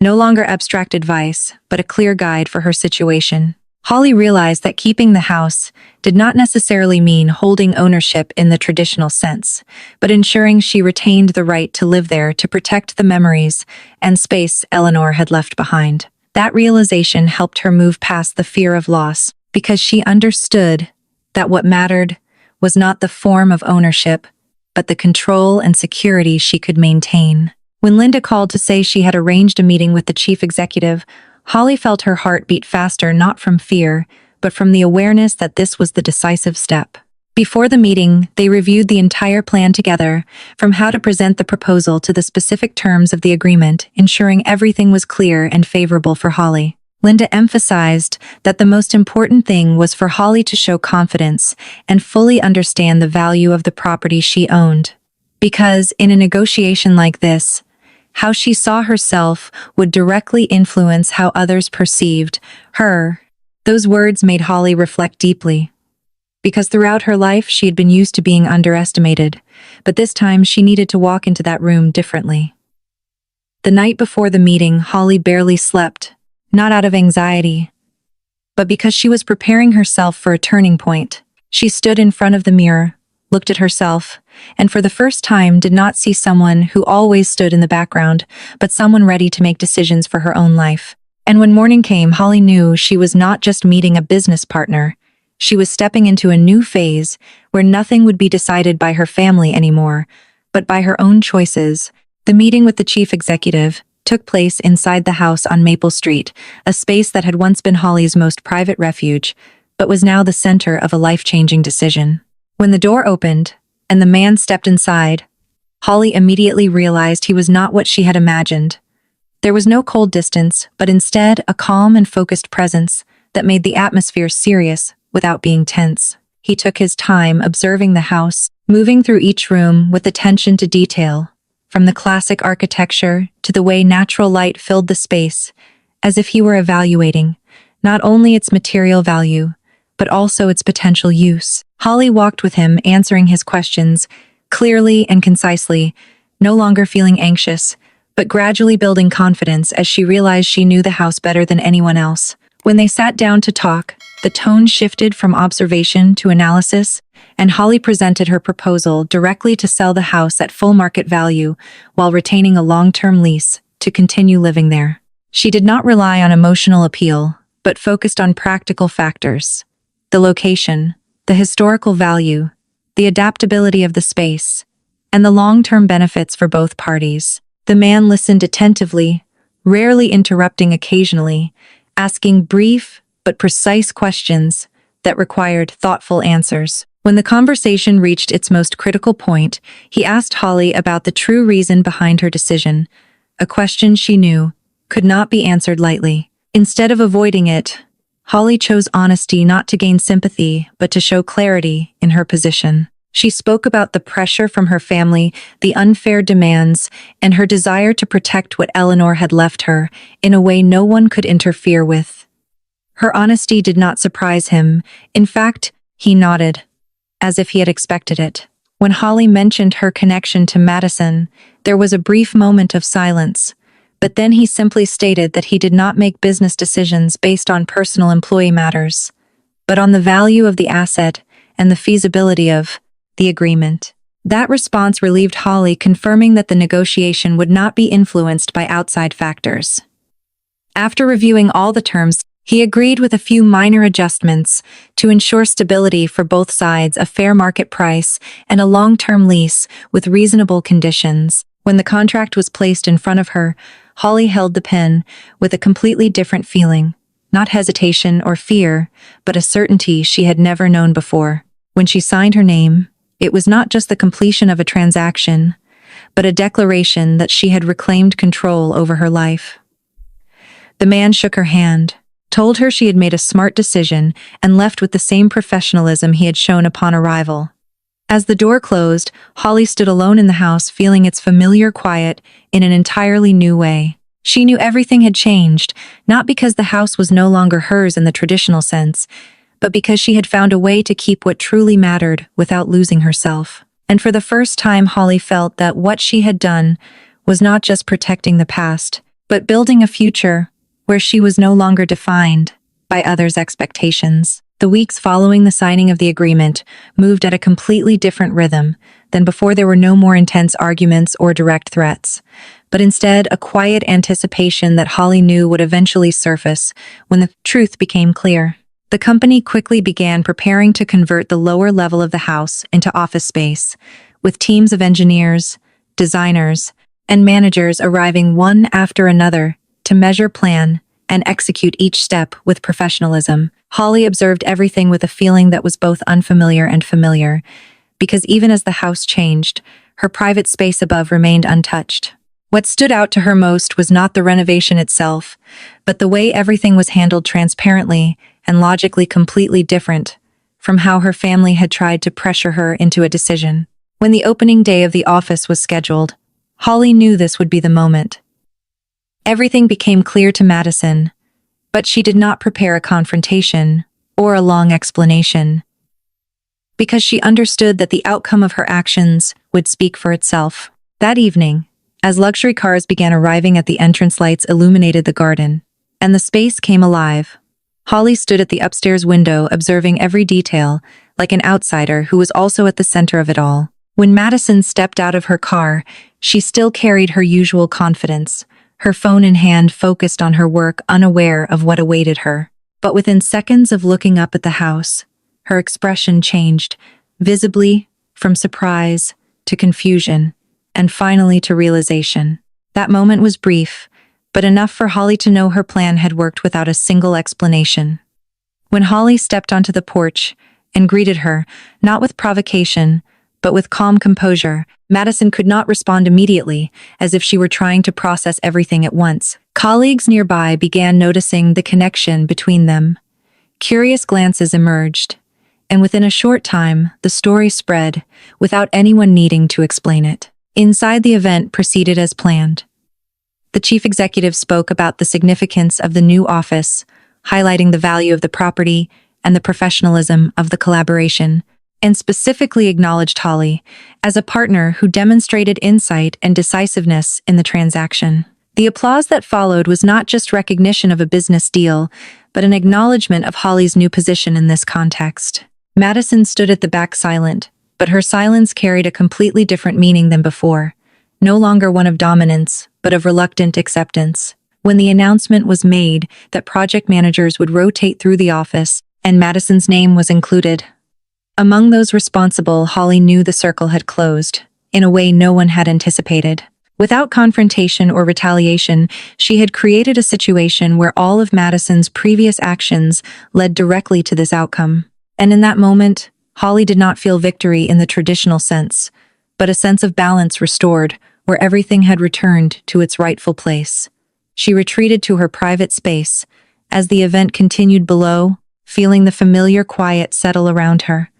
[SPEAKER 1] No longer abstract advice, but a clear guide for her situation. Holly realized that keeping the house did not necessarily mean holding ownership in the traditional sense, but ensuring she retained the right to live there to protect the memories and space Eleanor had left behind. That realization helped her move past the fear of loss, because she understood that what mattered was not the form of ownership, but the control and security she could maintain. When Linda called to say she had arranged a meeting with the chief executive, Holly felt her heart beat faster, not from fear, but from the awareness that this was the decisive step. Before the meeting, they reviewed the entire plan together, from how to present the proposal to the specific terms of the agreement, ensuring everything was clear and favorable for Holly. Linda emphasized that the most important thing was for Holly to show confidence and fully understand the value of the property she owned. Because, in a negotiation like this, how she saw herself would directly influence how others perceived her. Those words made Holly reflect deeply. Because throughout her life, she had been used to being underestimated, but this time she needed to walk into that room differently. The night before the meeting, Holly barely slept, not out of anxiety, but because she was preparing herself for a turning point. She stood in front of the mirror, looked at herself, and for the first time did not see someone who always stood in the background, but someone ready to make decisions for her own life. And when morning came, Holly knew she was not just meeting a business partner. She was stepping into a new phase where nothing would be decided by her family anymore, but by her own choices. The meeting with the chief executive took place inside the house on Maple Street, a space that had once been Holly's most private refuge, but was now the center of a life-changing decision. When the door opened and the man stepped inside, Holly immediately realized he was not what she had imagined. There was no cold distance, but instead a calm and focused presence that made the atmosphere serious without being tense. He took his time observing the house, moving through each room with attention to detail, from the classic architecture to the way natural light filled the space, as if he were evaluating not only its material value, but also its potential use. Holly walked with him, answering his questions clearly and concisely, no longer feeling anxious, but gradually building confidence as she realized she knew the house better than anyone else. When they sat down to talk, the tone shifted from observation to analysis, and Holly presented her proposal directly to sell the house at full market value while retaining a long-term lease to continue living there. She did not rely on emotional appeal, but focused on practical factors: the location, the historical value, the adaptability of the space, and the long-term benefits for both parties. The man listened attentively, rarely interrupting occasionally, asking brief but precise questions that required thoughtful answers. When the conversation reached its most critical point, he asked Holly about the true reason behind her decision, a question she knew could not be answered lightly. Instead of avoiding it, Holly chose honesty, not to gain sympathy, but to show clarity in her position. She spoke about the pressure from her family, the unfair demands, and her desire to protect what Eleanor had left her in a way no one could interfere with. Her honesty did not surprise him. In fact, he nodded, as if he had expected it. When Holly mentioned her connection to Madison, there was a brief moment of silence, but then he simply stated that he did not make business decisions based on personal employee matters, but on the value of the asset and the feasibility of the agreement. That response relieved Holly, confirming that the negotiation would not be influenced by outside factors. After reviewing all the terms, he agreed with a few minor adjustments to ensure stability for both sides, a fair market price, and a long-term lease with reasonable conditions. When the contract was placed in front of her, Holly held the pen with a completely different feeling, not hesitation or fear, but a certainty she had never known before. When she signed her name, it was not just the completion of a transaction, but a declaration that she had reclaimed control over her life. The man shook her hand, told her she had made a smart decision, and left with the same professionalism he had shown upon arrival. As the door closed, Holly stood alone in the house, feeling its familiar quiet in an entirely new way. She knew everything had changed, not because the house was no longer hers in the traditional sense, but because she had found a way to keep what truly mattered without losing herself. And for the first time, Holly felt that what she had done was not just protecting the past, but building a future where she was no longer defined by others' expectations. The weeks following the signing of the agreement moved at a completely different rhythm than before. There were no more intense arguments or direct threats, but instead a quiet anticipation that Holly knew would eventually surface when the truth became clear. The company quickly began preparing to convert the lower level of the house into office space, with teams of engineers, designers, and managers arriving one after another to measure, plan, and execute each step with professionalism. Holly observed everything with a feeling that was both unfamiliar and familiar, because even as the house changed, her private space above remained untouched. What stood out to her most was not the renovation itself, but the way everything was handled, transparently and logically, completely different from how her family had tried to pressure her into a decision. When the opening day of the office was scheduled, Holly knew this would be the moment. Everything became clear to Madison, but she did not prepare a confrontation or a long explanation, because she understood that the outcome of her actions would speak for itself. That evening, as luxury cars began arriving at the entrance, lights illuminated the garden, and the space came alive. Holly stood at the upstairs window, observing every detail, like an outsider who was also at the center of it all. When Madison stepped out of her car, she still carried her usual confidence, her phone in hand, focused on her work, unaware of what awaited her. But within seconds of looking up at the house, her expression changed, visibly, from surprise to confusion, and finally to realization. That moment was brief, but enough for Holly to know her plan had worked without a single explanation. When Holly stepped onto the porch and greeted her, not with provocation, but with calm composure, Madison could not respond immediately, as if she were trying to process everything at once. Colleagues nearby began noticing the connection between them. Curious glances emerged, and within a short time, the story spread, without anyone needing to explain it. Inside, the event proceeded as planned. The chief executive spoke about the significance of the new office, highlighting the value of the property and the professionalism of the collaboration, and specifically acknowledged Holly as a partner who demonstrated insight and decisiveness in the transaction. The applause that followed was not just recognition of a business deal, but an acknowledgement of Holly's new position in this context. Madison stood at the back, silent, but her silence carried a completely different meaning than before, no longer one of dominance, but of reluctant acceptance. When the announcement was made that project managers would rotate through the office, and Madison's name was included among those responsible, Holly knew the circle had closed, in a way no one had anticipated. Without confrontation or retaliation, she had created a situation where all of Madison's previous actions led directly to this outcome. And in that moment, Holly did not feel victory in the traditional sense, but a sense of balance restored, where everything had returned to its rightful place. She retreated to her private space as the event continued below, feeling the familiar quiet settle around her,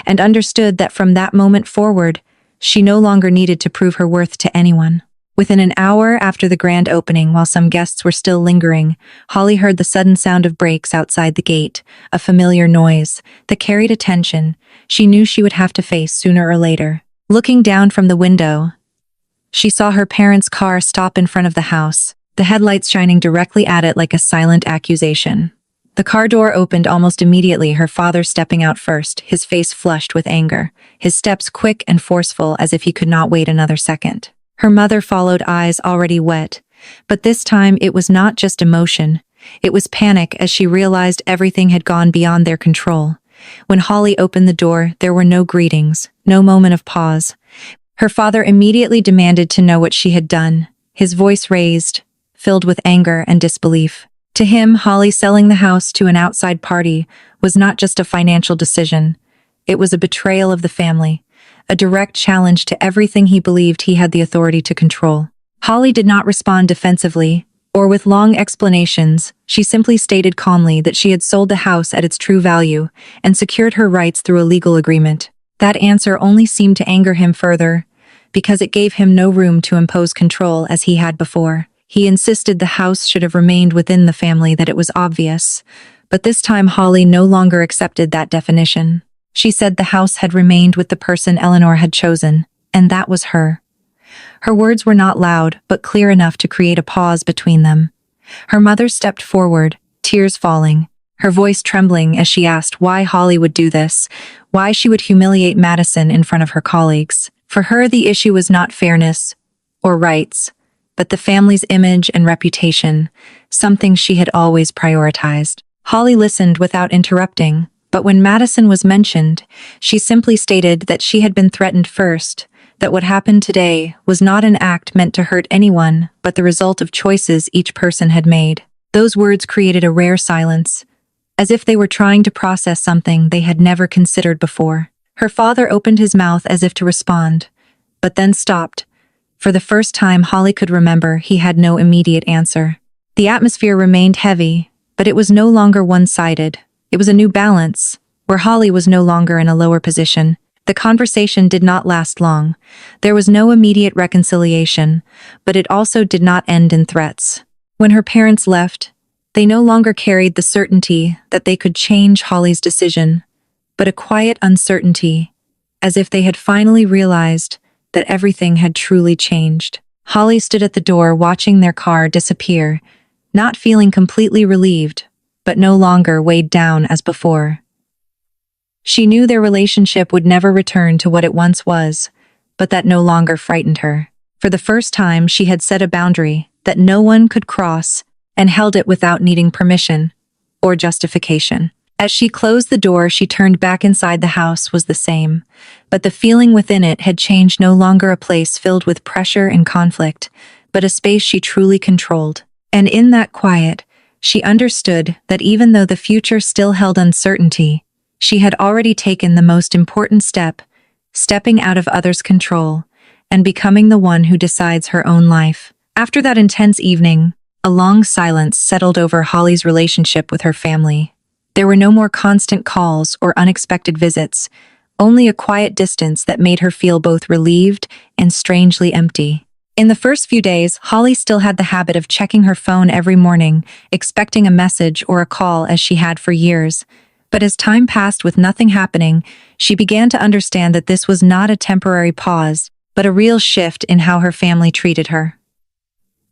[SPEAKER 1] and understood that from that moment forward, she no longer needed to prove her worth to anyone. Within an hour after the grand opening, while some guests were still lingering, Holly heard the sudden sound of brakes outside the gate, a familiar noise that carried a tension she knew she would have to face sooner or later. Looking down from the window, she saw her parents' car stop in front of the house, the headlights shining directly at it like a silent accusation. The car door opened almost immediately, her father stepping out first, his face flushed with anger, his steps quick and forceful as if he could not wait another second. Her mother followed, eyes already wet, but this time it was not just emotion, it was panic as she realized everything had gone beyond their control. When Holly opened the door, there were no greetings, no moment of pause. Her father immediately demanded to know what she had done, his voice raised, filled with anger and disbelief. To him, Holly selling the house to an outside party was not just a financial decision. It was a betrayal of the family, a direct challenge to everything he believed he had the authority to control. Holly did not respond defensively or with long explanations. She simply stated calmly that she had sold the house at its true value and secured her rights through a legal agreement. That answer only seemed to anger him further, because it gave him no room to impose control as he had before. He insisted the house should have remained within the family, that it was obvious, but this time Holly no longer accepted that definition. She said the house had remained with the person Eleanor had chosen, and that was her. Her words were not loud, but clear enough to create a pause between them. Her mother stepped forward, tears falling, her voice trembling as she asked why Holly would do this, why she would humiliate Madison in front of her colleagues. For her, the issue was not fairness or rights, but the family's image and reputation, something she had always prioritized. Holly listened without interrupting, but when Madison was mentioned, she simply stated that she had been threatened first, that what happened today was not an act meant to hurt anyone, but the result of choices each person had made. Those words created a rare silence, as if they were trying to process something they had never considered before. Her father opened his mouth as if to respond, but then stopped. For the first time Holly could remember, he had no immediate answer. The atmosphere remained heavy, but it was no longer one-sided. It was a new balance, where Holly was no longer in a lower position. The conversation did not last long. There was no immediate reconciliation, but it also did not end in threats. When her parents left, they no longer carried the certainty that they could change Holly's decision, but a quiet uncertainty, as if they had finally realized that everything had truly changed. Holly stood at the door watching their car disappear, not feeling completely relieved, but no longer weighed down as before. She knew their relationship would never return to what it once was, but that no longer frightened her. For the first time, she had set a boundary that no one could cross and held it without needing permission or justification. As she closed the door, she turned back inside. The house was the same, but the feeling within it had changed. No longer a place filled with pressure and conflict, but a space she truly controlled. And in that quiet, she understood that even though the future still held uncertainty, she had already taken the most important step, stepping out of others' control and becoming the one who decides her own life. After that intense evening, a long silence settled over Holly's relationship with her family. There were no more constant calls or unexpected visits, only a quiet distance that made her feel both relieved and strangely empty. In the first few days, Holly still had the habit of checking her phone every morning, expecting a message or a call as she had for years. But as time passed with nothing happening, she began to understand that this was not a temporary pause, but a real shift in how her family treated her.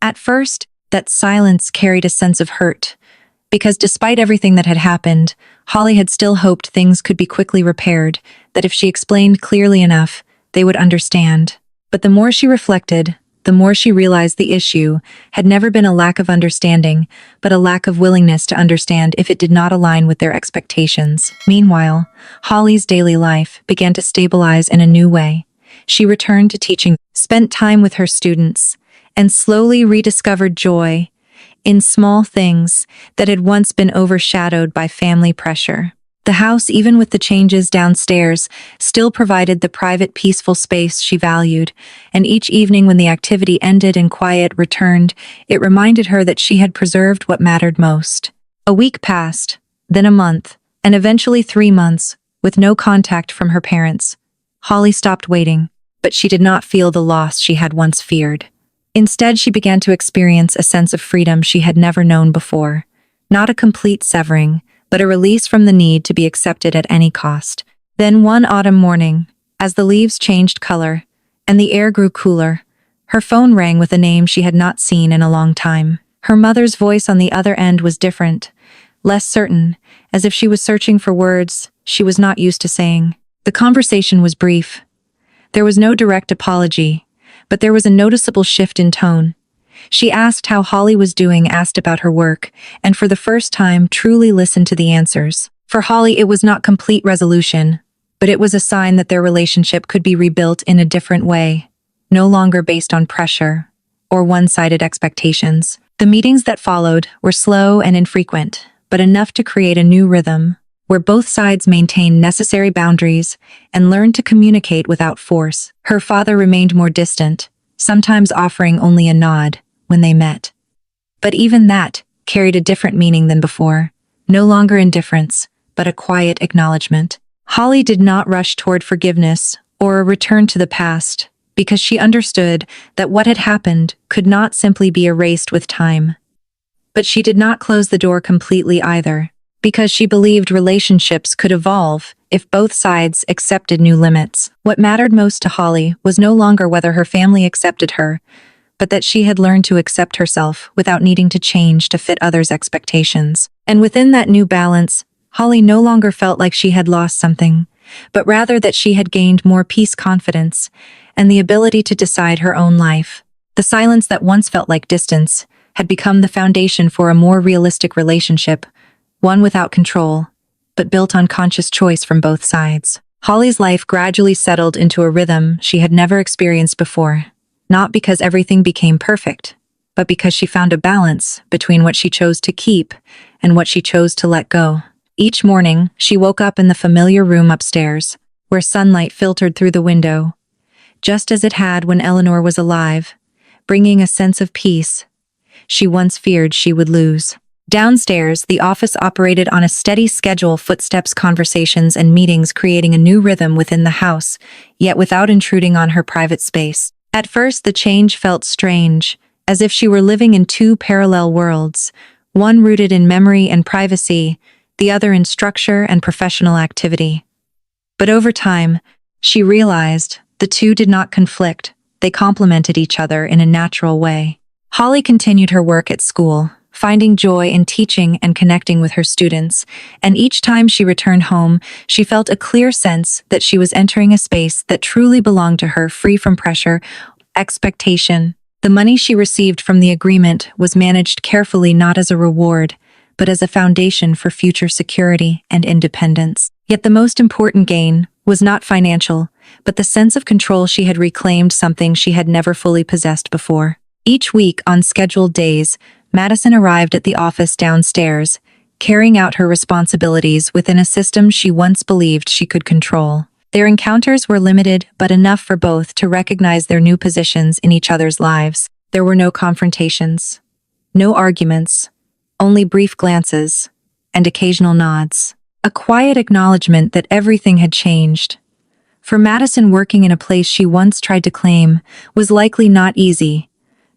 [SPEAKER 1] At first, that silence carried a sense of hurt, because despite everything that had happened, Holly had still hoped things could be quickly repaired, that if she explained clearly enough, they would understand. But the more she reflected, the more she realized the issue had never been a lack of understanding, but a lack of willingness to understand if it did not align with their expectations. Meanwhile, Holly's daily life began to stabilize in a new way. She returned to teaching, spent time with her students, and slowly rediscovered joy in small things that had once been overshadowed by family pressure. The house, even with the changes downstairs, still provided the private, peaceful space she valued, and each evening when the activity ended and quiet returned, it reminded her that she had preserved what mattered most. A week passed, then a month, and eventually 3 months, with no contact from her parents. Holly stopped waiting, but she did not feel the loss she had once feared. Instead, she began to experience a sense of freedom she had never known before. Not a complete severing, but a release from the need to be accepted at any cost. Then one autumn morning, as the leaves changed color and the air grew cooler, her phone rang with a name she had not seen in a long time. Her mother's voice on the other end was different, less certain, as if she was searching for words she was not used to saying. The conversation was brief. There was no direct apology, but there was a noticeable shift in tone. She asked how Holly was doing, asked about her work, and for the first time truly listened to the answers. For Holly, it was not complete resolution, but it was a sign that their relationship could be rebuilt in a different way, no longer based on pressure or one-sided expectations. The meetings that followed were slow and infrequent, but enough to create a new rhythm, where both sides maintained necessary boundaries and learned to communicate without force. Her father remained more distant, sometimes offering only a nod when they met. But even that carried a different meaning than before, no longer indifference, but a quiet acknowledgement. Holly did not rush toward forgiveness or a return to the past, because she understood that what had happened could not simply be erased with time. But she did not close the door completely either, because she believed relationships could evolve if both sides accepted new limits. What mattered most to Holly was no longer whether her family accepted her, but that she had learned to accept herself without needing to change to fit others' expectations. And within that new balance, Holly no longer felt like she had lost something, but rather that she had gained more peace, confidence, and the ability to decide her own life. The silence that once felt like distance had become the foundation for a more realistic relationship, one without control, but built on conscious choice from both sides. Holly's life gradually settled into a rhythm she had never experienced before, not because everything became perfect, but because she found a balance between what she chose to keep and what she chose to let go. Each morning, she woke up in the familiar room upstairs, where sunlight filtered through the window, just as it had when Eleanor was alive, bringing a sense of peace she once feared she would lose. Downstairs, the office operated on a steady schedule, footsteps, conversations, and meetings, creating a new rhythm within the house, yet without intruding on her private space. At first, the change felt strange, as if she were living in two parallel worlds, one rooted in memory and privacy, the other in structure and professional activity. But over time, she realized the two did not conflict, they complemented each other in a natural way. Holly continued her work at school, finding joy in teaching and connecting with her students, and each time she returned home, she felt a clear sense that she was entering a space that truly belonged to her, free from pressure, expectation. The money she received from the agreement was managed carefully, not as a reward, but as a foundation for future security and independence. Yet the most important gain was not financial, but the sense of control. She had reclaimed something she had never fully possessed before. Each week, on scheduled days, Madison arrived at the office downstairs, carrying out her responsibilities within a system she once believed she could control. Their encounters were limited, but enough for both to recognize their new positions in each other's lives. There were no confrontations, no arguments, only brief glances and occasional nods. A quiet acknowledgement that everything had changed. For Madison, working in a place she once tried to claim was likely not easy,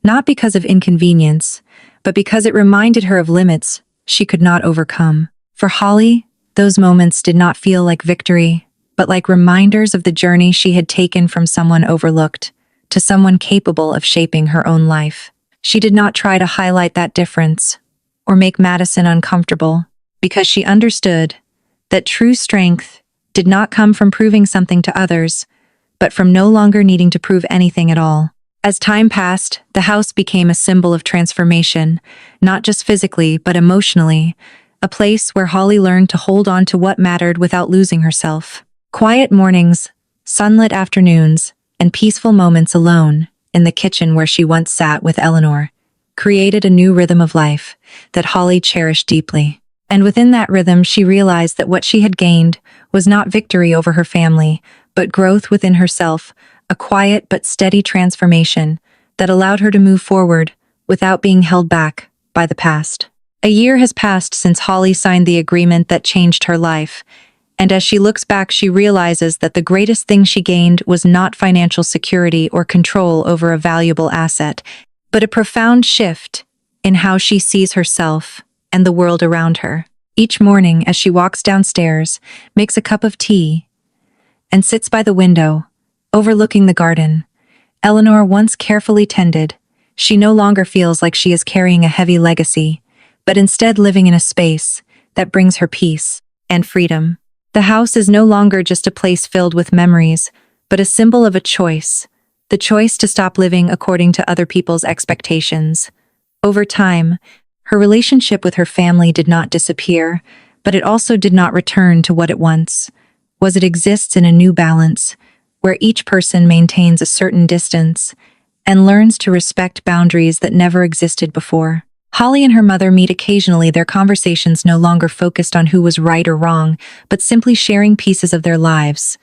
[SPEAKER 1] not because of inconvenience, but because it reminded her of limits she could not overcome. For Holly, those moments did not feel like victory, but like reminders of the journey she had taken from someone overlooked to someone capable of shaping her own life. She did not try to highlight that difference or make Madison uncomfortable, because she understood that true strength did not come from proving something to others, but from no longer needing to prove anything at all. As time passed, the house became a symbol of transformation, not just physically, but emotionally, a place where Holly learned to hold on to what mattered without losing herself. Quiet mornings, sunlit afternoons, and peaceful moments alone in the kitchen where she once sat with Eleanor created a new rhythm of life that Holly cherished deeply. And within that rhythm, she realized that what she had gained was not victory over her family, but growth within herself, a quiet but steady transformation that allowed her to move forward without being held back by the past. A year has passed since Holly signed the agreement that changed her life, and as she looks back, she realizes that the greatest thing she gained was not financial security or control over a valuable asset, but a profound shift in how she sees herself and the world around her. Each morning, as she walks downstairs, makes a cup of tea, and sits by the window, overlooking the garden Eleanor once carefully tended, she no longer feels like she is carrying a heavy legacy, but instead living in a space that brings her peace and freedom. The house is no longer just a place filled with memories, but a symbol of a choice, the choice to stop living according to other people's expectations. Over time, her relationship with her family did not disappear, but it also did not return to what it once was. It exists in a new balance, where each person maintains a certain distance and learns to respect boundaries that never existed before. Holly and her mother meet occasionally, their conversations no longer focused on who was right or wrong, but simply sharing pieces of their lives.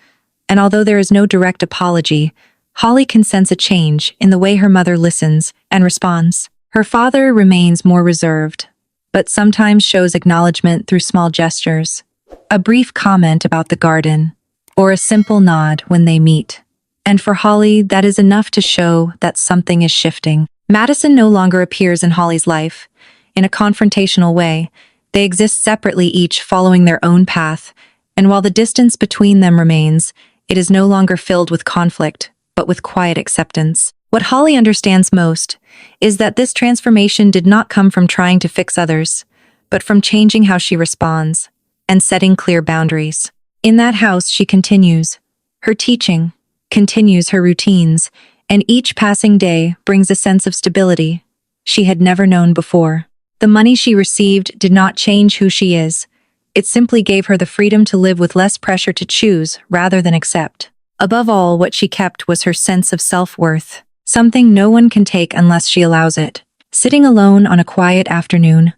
[SPEAKER 1] And although there is no direct apology, Holly can sense a change in the way her mother listens and responds. Her father remains more reserved, but sometimes shows acknowledgement through small gestures, A brief comment about the garden, or a simple nod when they meet. And for Holly, that is enough to show that something is shifting. Madison no longer appears in Holly's life in a confrontational way. They exist separately, each following their own path, and while the distance between them remains, it is no longer filled with conflict, but with quiet acceptance. What Holly understands most is that this transformation did not come from trying to fix others, but from changing how she responds and setting clear boundaries. In that house, she continues her teaching, continues her routines, and each passing day brings a sense of stability she had never known before. The money she received did not change who she is. It simply gave her the freedom to live with less pressure to choose rather than accept. Above all, what she kept was her sense of self-worth, something no one can take unless she allows it. Sitting alone on a quiet afternoon,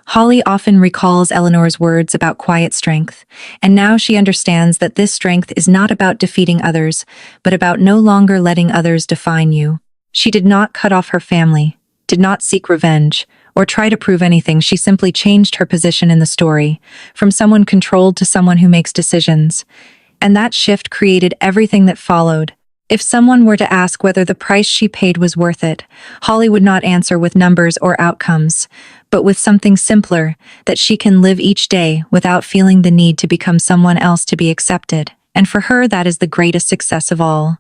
[SPEAKER 1] Holly often recalls Eleanor's words about quiet strength, and now she understands that this strength is not about defeating others, but about no longer letting others define you. She did not cut off her family, did not seek revenge, or try to prove anything. She simply changed her position in the story, from someone controlled to someone who makes decisions. And that shift created everything that followed. If someone were to ask whether the price she paid was worth it, Holly would not answer with numbers or outcomes, but with something simpler, that she can live each day without feeling the need to become someone else to be accepted. And for her, that is the greatest success of all.